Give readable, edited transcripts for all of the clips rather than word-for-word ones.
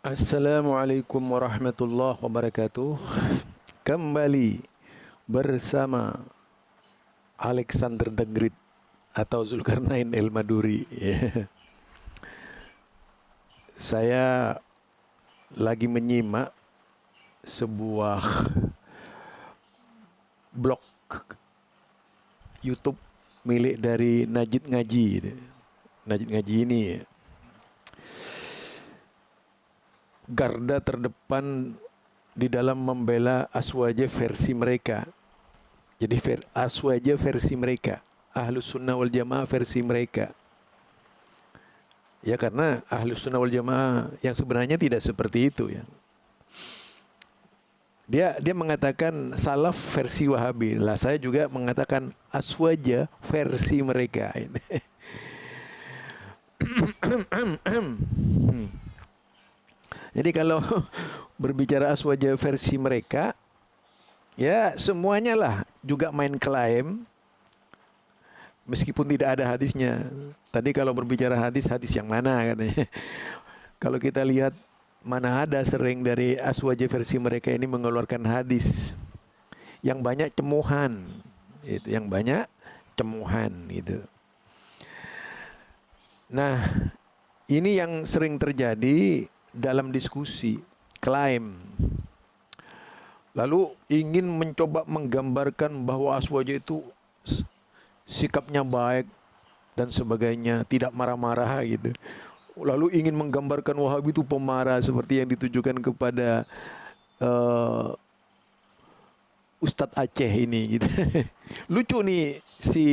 Assalamualaikum warahmatullahi wabarakatuh. Kembali bersama Alexander the Great atau Zulkarnain El Maduri. Saya lagi menyimak sebuah blog YouTube milik dari Najid Ngaji. Najid Ngaji ini garda terdepan di dalam membela Aswaja versi mereka. Jadi Aswaja versi mereka, Ahlus Sunnah wal Jamaah versi mereka. Ya karena Ahlus Sunnah wal Jamaah yang sebenarnya tidak seperti itu ya. Dia mengatakan salaf versi Wahabi. Lah saya juga mengatakan Aswaja versi mereka. Jadi kalau berbicara Aswaja versi mereka, ya semuanya lah juga main klaim meskipun tidak ada hadisnya. Tadi kalau berbicara hadis, hadis yang mana katanya. Kalau kita lihat mana ada sering dari Aswaja versi mereka ini mengeluarkan hadis yang banyak cemuhan, itu yang banyak cemuhan gitu. Nah, ini yang sering terjadi dalam diskusi, klaim. Lalu ingin mencoba menggambarkan bahwa Aswaja itu sikapnya baik dan sebagainya, tidak marah-marah gitu. Lalu ingin menggambarkan Wahabi itu pemarah seperti yang ditujukan kepada uh, Ustadz Aceh ini gitu. Lucu nih si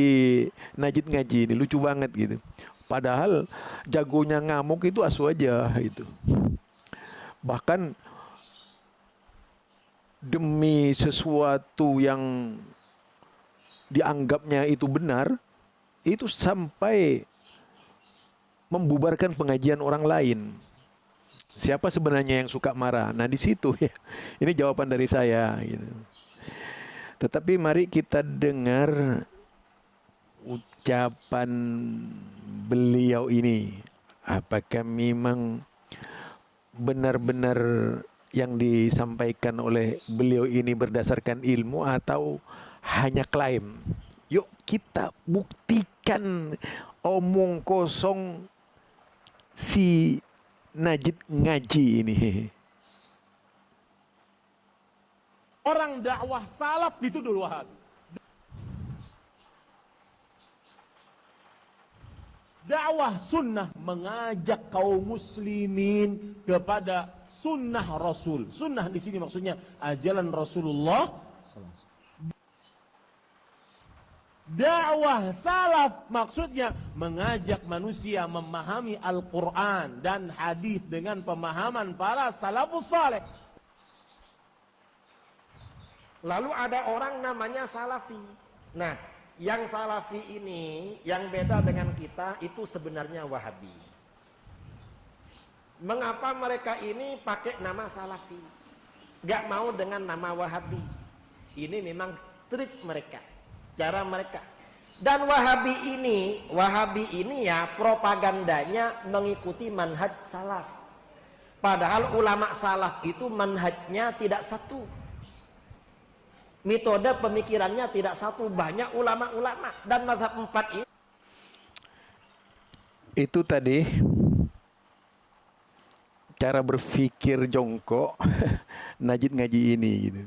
Najid Ngaji ini, lucu banget gitu. Padahal jagonya ngamuk itu Aswaja itu. Bahkan demi sesuatu yang dianggapnya itu benar, itu sampai membubarkan pengajian orang lain. Siapa sebenarnya yang suka marah? Nah di situ ya. Ini jawaban dari saya. Gitu. Tetapi mari kita dengar ucapan beliau ini. Apakah memang benar-benar yang disampaikan oleh beliau ini berdasarkan ilmu atau hanya klaim? Yuk kita buktikan omong kosong si Najid Ngaji ini. Orang dakwah salaf dituduh Wahabi. Dakwah sunnah mengajak kaum muslimin kepada sunnah Rasul. Sunnah di sini maksudnya ajaran Rasulullah. Dakwah salaf maksudnya mengajak manusia memahami Al-Quran dan hadis dengan pemahaman para salafus saleh. Lalu ada orang namanya Salafi. Nah, yang Salafi ini yang beda dengan kita itu sebenarnya Wahabi. Mengapa mereka ini pakai nama Salafi? Gak mau dengan nama Wahabi. Ini memang trik mereka, cara mereka. Dan Wahabi ini ya propagandanya mengikuti manhaj salaf. Padahal ulama salaf itu manhajnya tidak satu. Metode pemikirannya tidak satu, banyak ulama-ulama dan mazhab 4 ini. Itu tadi cara berpikir jongkok Najid Ngaji ini gitu.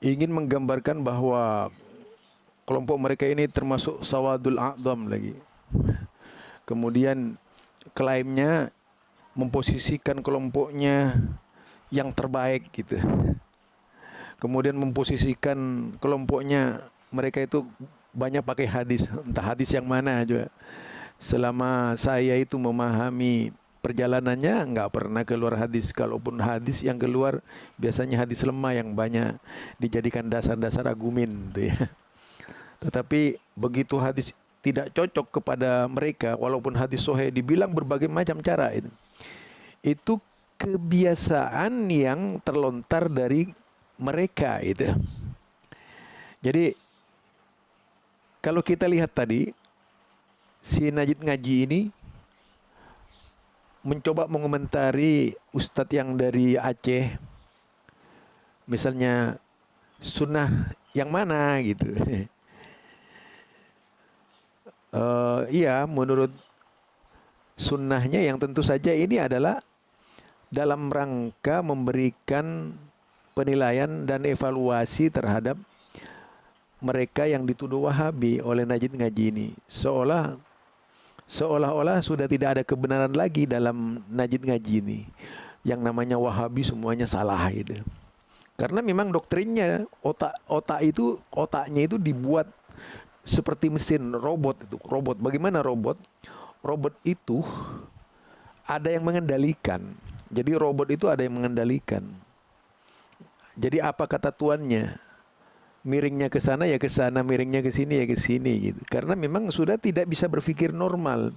Ingin menggambarkan bahwa kelompok mereka ini termasuk Sawadul A'dham lagi. Kemudian klaimnya memposisikan kelompoknya yang terbaik gitu. Kemudian memposisikan kelompoknya mereka itu banyak pakai hadis, entah hadis yang mana juga. Selama saya itu memahami perjalanannya nggak pernah keluar hadis. Kalaupun hadis yang keluar biasanya hadis lemah yang banyak dijadikan dasar-dasar argumen gitu ya. Tetapi begitu hadis tidak cocok kepada mereka, walaupun hadis sahih dibilang berbagai macam cara itu kebiasaan yang terlontar dari mereka itu. Jadi kalau kita lihat tadi si Najid Ngaji ini mencoba mengomentari ustadz yang dari Aceh, misalnya sunnah yang mana gitu. Iya, menurut sunnahnya yang tentu saja ini adalah dalam rangka memberikan penilaian dan evaluasi terhadap mereka yang dituduh Wahabi oleh Najib Ngaji ini. Seolah-olah sudah tidak ada kebenaran lagi dalam Najib Ngaji ini. Yang namanya Wahabi semuanya salah gitu. Karena memang doktrinnya otaknya itu dibuat seperti mesin robot itu. Robot, bagaimana robot? Robot itu ada yang mengendalikan. Jadi robot itu ada yang mengendalikan. Jadi apa kata tuannya? Miringnya ke sana ya ke sana, miringnya ke sini ya ke sini gitu. Karena memang sudah tidak bisa berpikir normal.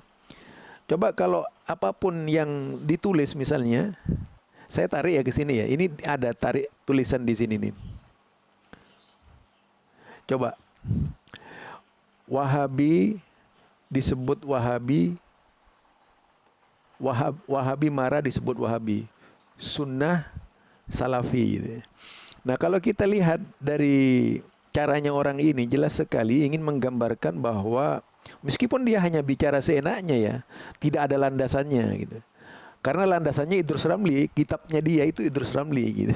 Coba kalau apapun yang ditulis misalnya, saya tarik ya ke sini ya. Ini ada tarik tulisan di sini nih. Coba. Wahabi disebut Wahabi. Wahabi marah disebut Wahabi. Sunnah Salafi gitu. Nah, kalau kita lihat dari caranya orang ini jelas sekali ingin menggambarkan bahwa meskipun dia hanya bicara seenaknya ya, tidak ada landasannya gitu. Karena landasannya Idrus Ramli, kitabnya dia itu Idrus Ramli gitu.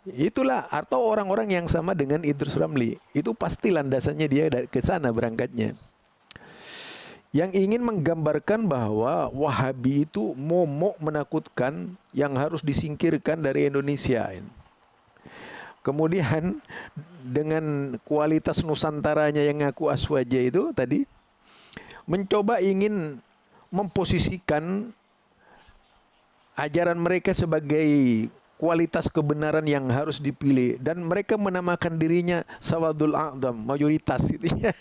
Itulah, atau orang-orang yang sama dengan Idrus Ramli, itu pasti landasannya dia ke sana berangkatnya. Yang ingin menggambarkan bahwa Wahabi itu momok menakutkan yang harus disingkirkan dari Indonesia. Kemudian dengan kualitas nusantaranya yang ngaku aswaja itu tadi, mencoba ingin memposisikan ajaran mereka sebagai kualitas kebenaran yang harus dipilih, dan mereka menamakan dirinya Sawadul A'dham, mayoritas itu ya.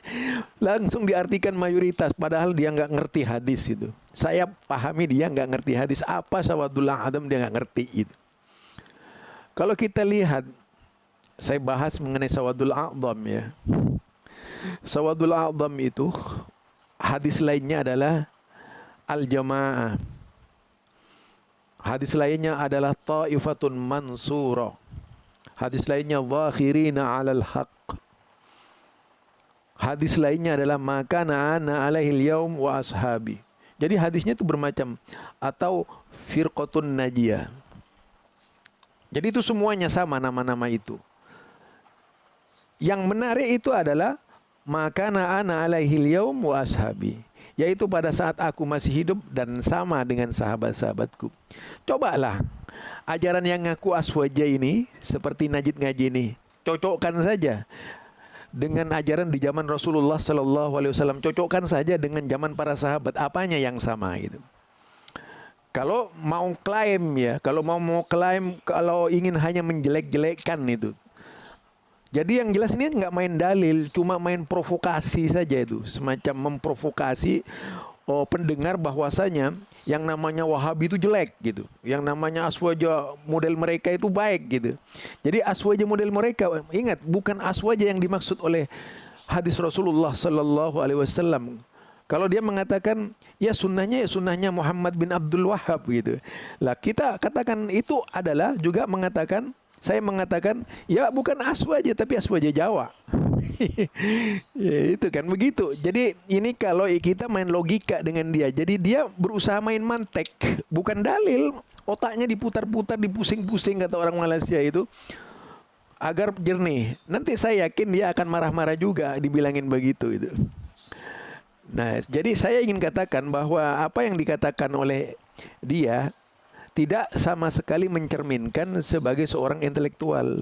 Langsung diartikan mayoritas padahal dia nggak ngerti hadis itu. Saya pahami dia nggak ngerti hadis, apa Sawadul A'dham dia nggak ngerti itu. Kalau kita lihat, saya bahas mengenai Sawadul A'dham ya. Sawadul A'dham itu hadis lainnya adalah Al-Jamaah. Hadis lainnya adalah Ta'ifatun Mansura. Hadis lainnya Zakhirina 'alal haqq. Hadis lainnya adalah Makana ana alaihil yaum wa ashabi. Jadi hadisnya itu bermacam, atau Firqatun Najiyah. Jadi itu semuanya sama nama-nama itu. Yang menarik itu adalah Makana ana alaihil yaum wa ashabi, yaitu pada saat aku masih hidup dan sama dengan sahabat-sahabatku. Cobalah ajaran yang ngaku aswaja ini seperti Najib Ngaji ini, cocokkan saja dengan ajaran di zaman Rasulullah Sallallahu Alaihi Wasallam, cocokkan saja dengan zaman para sahabat, apanya yang sama gitu. Kalau mau klaim ya, kalau ingin hanya menjelek-jelekkan itu. Jadi yang jelas ini nggak main dalil, cuma main provokasi saja itu. Semacam memprovokasi pendengar bahwasanya yang namanya Wahabi itu jelek gitu. Yang namanya aswaja model mereka itu baik gitu. Jadi aswaja model mereka, ingat, bukan aswaja yang dimaksud oleh hadis Rasulullah Sallallahu Alaihi Wasallam. Kalau dia mengatakan ya sunnahnya Muhammad bin Abdul Wahhab gitu. Lah kita katakan itu adalah juga mengatakan, saya mengatakan, ya bukan aswaja tapi aswaja Jawa. Ya, itu kan begitu. Jadi ini kalau kita main logika dengan dia, jadi dia berusaha main mantek, bukan dalil. Otaknya diputar-putar, dipusing-pusing kata orang Malaysia itu, agar jernih. Nanti saya yakin dia akan marah-marah juga dibilangin begitu itu. Nah, jadi saya ingin katakan bahwa apa yang dikatakan oleh dia tidak sama sekali mencerminkan sebagai seorang intelektual,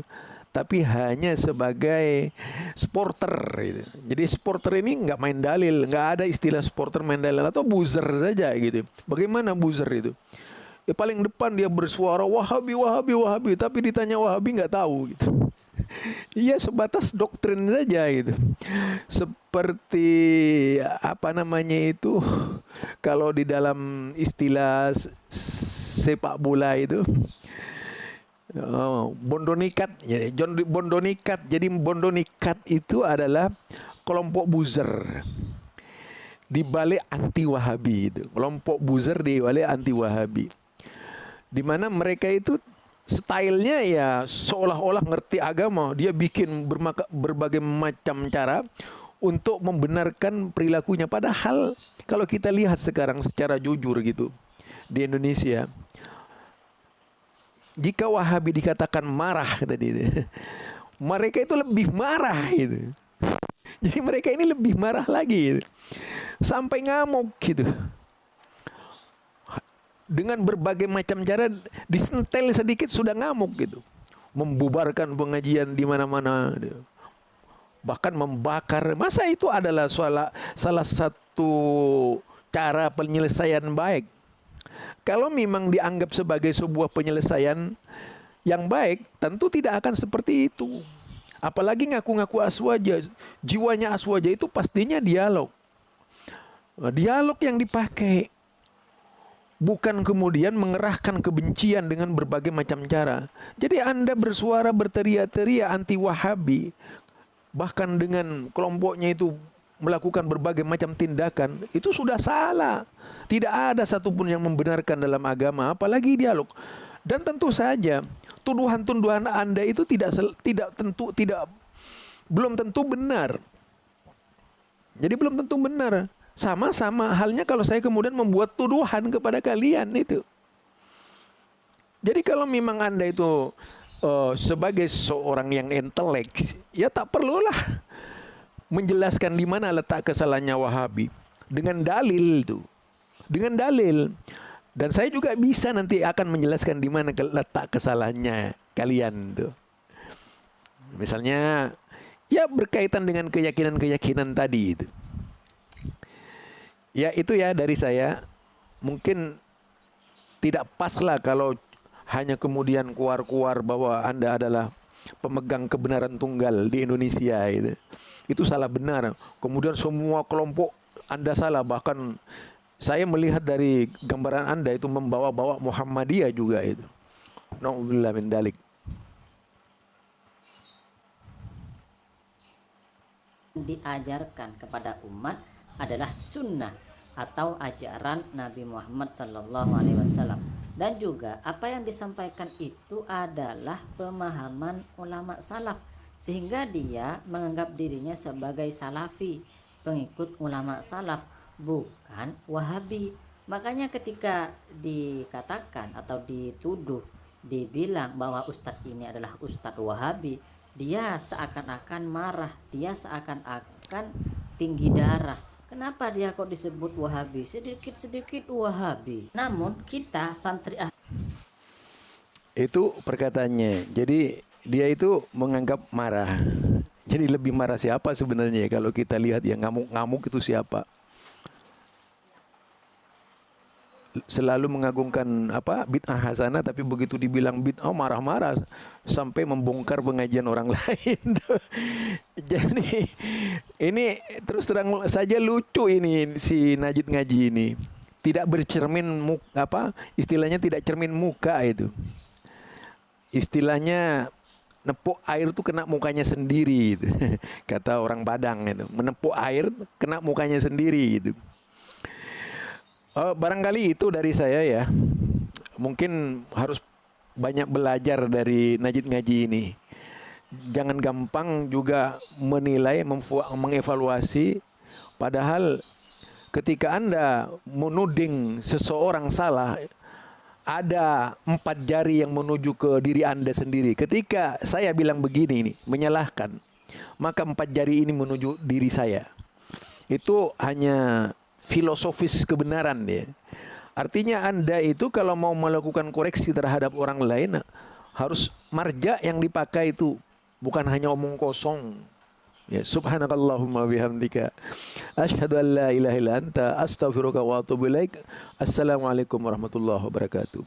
tapi hanya sebagai supporter gitu. Jadi supporter ini nggak main dalil, nggak ada istilah supporter main dalil, atau buzzer saja gitu. Bagaimana buzzer itu? Ya paling depan dia bersuara Wahabi, Wahabi, Wahabi, tapi ditanya Wahabi nggak tahu gitu. Iya, sebatas doktrin saja gitu. Seperti apa namanya itu, kalau di dalam istilah sepak bola itu, bondonikat. Jadi bondonikat itu adalah kelompok buzzer. di balik anti Wahabi itu. Kelompok buzzer di balik anti Wahabi. Di mana mereka itu stylenya ya seolah-olah ngerti agama. Dia bikin berbagai macam cara untuk membenarkan perilakunya. Padahal kalau kita lihat sekarang secara jujur gitu di Indonesia, jika Wahabi dikatakan marah tadi, mereka itu lebih marah gitu. Jadi mereka ini lebih marah lagi gitu. Sampai ngamuk gitu. Dengan berbagai macam cara disentel sedikit sudah ngamuk gitu. Membubarkan pengajian di mana-mana. Bahkan membakar. Masa itu adalah salah satu cara penyelesaian baik? Kalau memang dianggap sebagai sebuah penyelesaian yang baik, tentu tidak akan seperti itu. Apalagi ngaku-ngaku Aswaja. Jiwanya Aswaja itu pastinya dialog. Dialog yang dipakai. Bukan kemudian mengerahkan kebencian dengan berbagai macam cara. Jadi Anda bersuara berteriak-teriak anti Wahabi. Bahkan dengan kelompoknya itu melakukan berbagai macam tindakan. Itu sudah salah. Tidak ada satupun yang membenarkan dalam agama. Apalagi dialog. Dan tentu saja tuduhan-tuduhan Anda itu belum tentu benar. Jadi belum tentu benar. Sama halnya kalau saya kemudian membuat tuduhan kepada kalian itu. Jadi kalau memang Anda itu sebagai seorang yang intelek, ya tak perlulah menjelaskan di mana letak kesalahannya Wahabi dengan dalil itu. Dengan dalil. Dan saya juga bisa nanti akan menjelaskan di mana letak kesalahannya kalian tuh. Misalnya ya berkaitan dengan keyakinan-keyakinan tadi itu. Ya itu ya dari saya. Mungkin tidak pas lah kalau hanya kemudian keluar-keluar bahwa Anda adalah pemegang kebenaran tunggal di Indonesia itu. Itu salah benar. Kemudian semua kelompok Anda salah. Bahkan saya melihat dari gambaran Anda itu membawa-bawa Muhammadiyah juga itu. Na'udzubillah min dalik. Diajarkan kepada umat adalah sunnah atau ajaran Nabi Muhammad SAW. Dan juga apa yang disampaikan itu adalah pemahaman ulama salaf. Sehingga dia menganggap dirinya sebagai salafi, pengikut ulama salaf, bukan Wahabi. Makanya ketika dikatakan atau dituduh, dibilang bahwa ustadz ini adalah ustadz Wahabi, dia seakan-akan marah, dia seakan-akan tinggi darah. Kenapa dia kok disebut Wahabi? Sedikit-sedikit Wahabi. Namun kita santri itu perkataannya. Jadi dia itu menganggap marah. Jadi lebih marah siapa sebenarnya kalau kita lihat yang ngamuk-ngamuk itu siapa? Selalu mengagungkan bid'ah hasanah, tapi begitu dibilang bid'ah marah-marah sampai membongkar pengajian orang lain. Jadi ini terus terang saja lucu ini si Najid ngaji ini. Tidak bercermin istilahnya tidak cermin muka itu. Istilahnya nepuk air itu kena mukanya sendiri itu. Kata orang Padang itu, menepuk air kena mukanya sendiri gitu. Barangkali itu dari saya ya. Mungkin harus banyak belajar dari Najid ngaji ini. Jangan gampang juga menilai, mengevaluasi. Padahal ketika Anda menuding seseorang salah, ada 4 jari yang menuju ke diri Anda sendiri. Ketika saya bilang begini ini, menyalahkan, maka 4 jari ini menuju diri saya. Itu hanya filosofis kebenaran ya. Artinya Anda itu kalau mau melakukan koreksi terhadap orang lain, harus marja yang dipakai itu bukan hanya omong kosong. Ya, subhanakallahumma bihamdika asyhadu an la ilaha illa anta astaghfiruka wa atubu ilaik. Assalamualaikum warahmatullahi wabarakatuh.